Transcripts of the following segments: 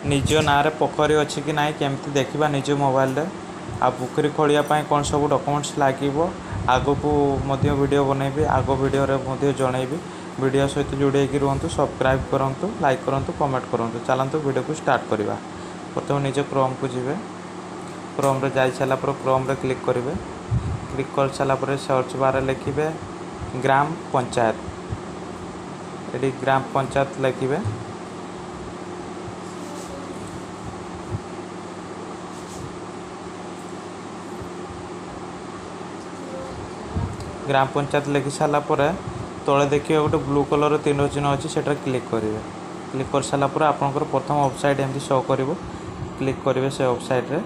निज ना पोखरी अच्छी कि ना केमती देखा निज मोबाइल रे आ पोखरी खोलिया कौन सब डॉक्यूमेंट्स लगे आग को वीडियो बनैबी आग वीडियो रे जनइबी वीडियो सहित जोड़े रुहतु सब्सक्राइब करूँ लाइक करूँ कमेंट करूँ चलतु वीडियो को स्टार्ट करवा। प्रथम निज क्रोम को जी क्रोम रे जाई सारा क्रोम रे क्लिक करेंगे क्लिक कर सारापर सर्च बार लिखे ग्राम पंचायत ये ग्राम पंचायत लिखे ग्राम पंचायत लिखि सारापर तले देखिए गोटे ब्लू कलर तीन चिन्ह अच्छी से क्लिक करेंगे क्लिक कर सारापर आपंकर प्रथम वेबसाइट एमती शो कर क्लिक करेंगे से वेबसाइट रे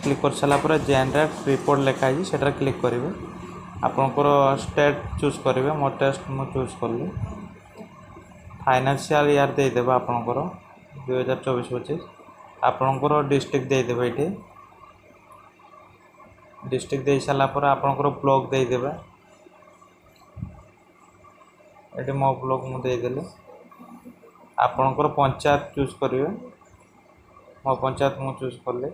क्लिक कर सारापर जेनरेट रिपोर्ट लिखाई से क्लिक करेंगे आपंकर स्टेट चूज करेंगे मो टेस्ट मु चूज कली फाइनेंशियल ईयर देदेव आपंकर 2024-25 आपंकर डिस्ट्रिक्ट देदेव ये डिस्ट्रिक्ट दे सारापर आपंकर ब्लॉक देदेव ये मो ब्लॉक मुदेदेली आपंकर पंचायत चूज करेंगे मो पंचायत मु चूज कली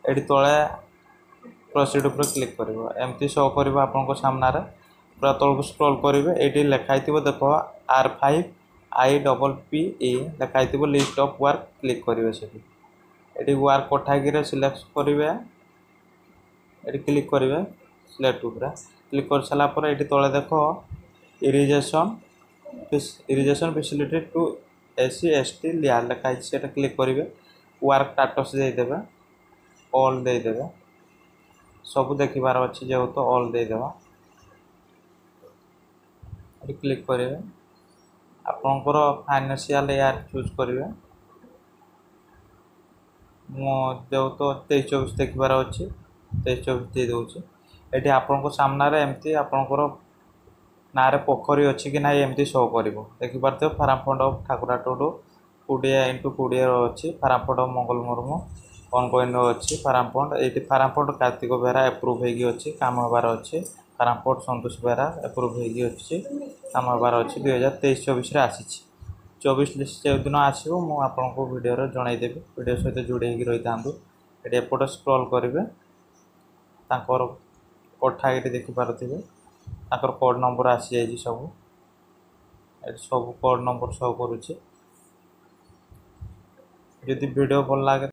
ये तले प्रोसीड पर क्लिक कर एमती शो कर सामने पूरा तौक स्क्रॉल करेंगे ये लिखाई देख R5IPPE लिखाई लिस्ट ऑफ वर्क क्लिक करेंगे ये वर्क पठाई सिलेक्ट करेंगे ये क्लिक करेंगे सिलेक्ट पूरा क्लिक कर सारापर ये तले देख इरिगेशन फैसिलिटी टू SC/ST लिया लिखाई से क्लिक करेंगे वर्क स्टाटस देदेवे ऑल देदेवे सब देखिबार अच्छी जेहेतु ऑल देदेवा क्लिक करेंगे आपंकर फाइनेंशियल ईयर चूज करेंगे जेहेतु 23-24 देखिबार अच्छी 23-24 दे दूँ ये आपण सामने एमती आपंकर ना पोखरी अच्छी कि ना एमती शो कर देखिपे फार्म फंड ऑफ ठाकुराटोडू 20x20 अच्छी farm fund of Mangal Murmu ongoing अच्छी फार्म फंड ये farm fund Kartik Behera approve होगी काम हबार अच्छी farm fund Santosh Behera approve होगी काम हबार अच्छी 2023-24 आसी 24 लिस्ट जो दिन आसो मुझे वीडियो जनईदेवी वीडियो सहित जोड़े रही था ये एपटे स्क्रॉल करेंगे पठा ये देखिपे कोड नंबर आसी जाइए सब सब कोड नंबर शो करुच्ची। वीडियो भल लगे